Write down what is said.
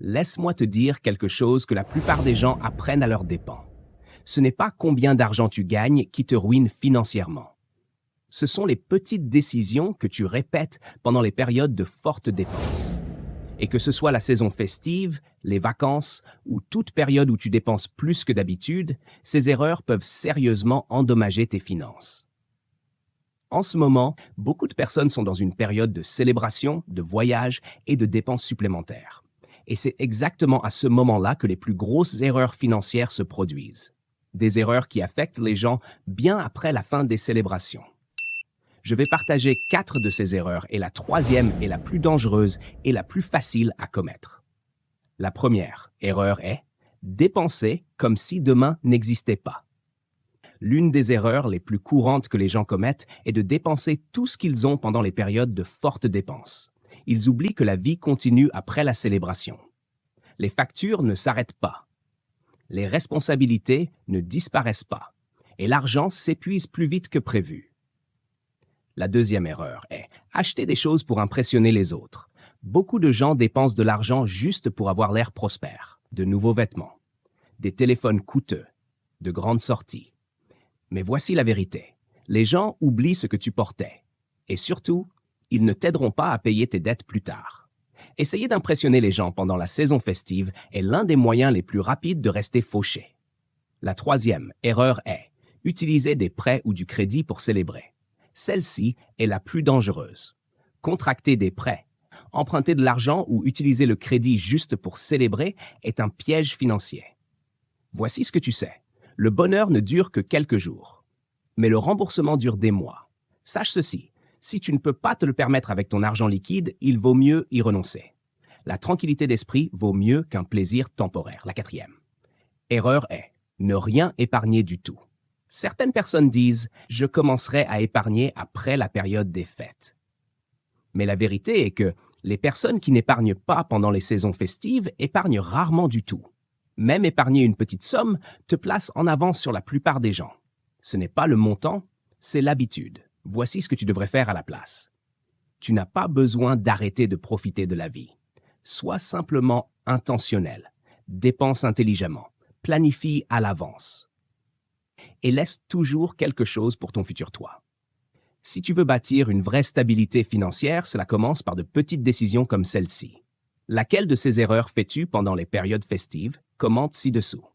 Laisse-moi te dire quelque chose que la plupart des gens apprennent à leurs dépens. Ce n'est pas combien d'argent tu gagnes qui te ruine financièrement. Ce sont les petites décisions que tu répètes pendant les périodes de fortes dépenses. Et que ce soit la saison festive, les vacances ou toute période où tu dépenses plus que d'habitude, ces erreurs peuvent sérieusement endommager tes finances. En ce moment, beaucoup de personnes sont dans une période de célébration, de voyage et de dépenses supplémentaires. Et c'est exactement à ce moment-là que les plus grosses erreurs financières se produisent. Des erreurs qui affectent les gens bien après la fin des célébrations. Je vais partager 4 de ces erreurs et la troisième est la plus dangereuse et la plus facile à commettre. La première erreur est dépenser comme si demain n'existait pas. L'une des erreurs les plus courantes que les gens commettent est de dépenser tout ce qu'ils ont pendant les périodes de fortes dépenses. Ils oublient que la vie continue après la célébration. Les factures ne s'arrêtent pas. Les responsabilités ne disparaissent pas. Et l'argent s'épuise plus vite que prévu. La deuxième erreur est acheter des choses pour impressionner les autres. Beaucoup de gens dépensent de l'argent juste pour avoir l'air prospère. De nouveaux vêtements, des téléphones coûteux, de grandes sorties. Mais voici la vérité. Les gens oublient ce que tu portais. Et surtout, ils ne t'aideront pas à payer tes dettes plus tard. Essayer d'impressionner les gens pendant la saison festive est l'un des moyens les plus rapides de rester fauché. La troisième erreur est utiliser des prêts ou du crédit pour célébrer. Celle-ci est la plus dangereuse. Contracter des prêts, emprunter de l'argent ou utiliser le crédit juste pour célébrer est un piège financier. Voici ce que tu sais. Le bonheur ne dure que quelques jours. Mais le remboursement dure des mois. Sache ceci. Si tu ne peux pas te le permettre avec ton argent liquide, il vaut mieux y renoncer. La tranquillité d'esprit vaut mieux qu'un plaisir temporaire. La quatrième erreur est ne rien épargner du tout. Certaines personnes disent « je commencerai à épargner après la période des fêtes ». Mais la vérité est que les personnes qui n'épargnent pas pendant les saisons festives épargnent rarement du tout. Même épargner une petite somme te place en avance sur la plupart des gens. Ce n'est pas le montant, c'est l'habitude. Voici ce que tu devrais faire à la place. Tu n'as pas besoin d'arrêter de profiter de la vie. Sois simplement intentionnel. Dépense intelligemment. Planifie à l'avance. Et laisse toujours quelque chose pour ton futur toi. Si tu veux bâtir une vraie stabilité financière, cela commence par de petites décisions comme celle-ci. Laquelle de ces erreurs fais-tu pendant les périodes festives? Commente ci-dessous.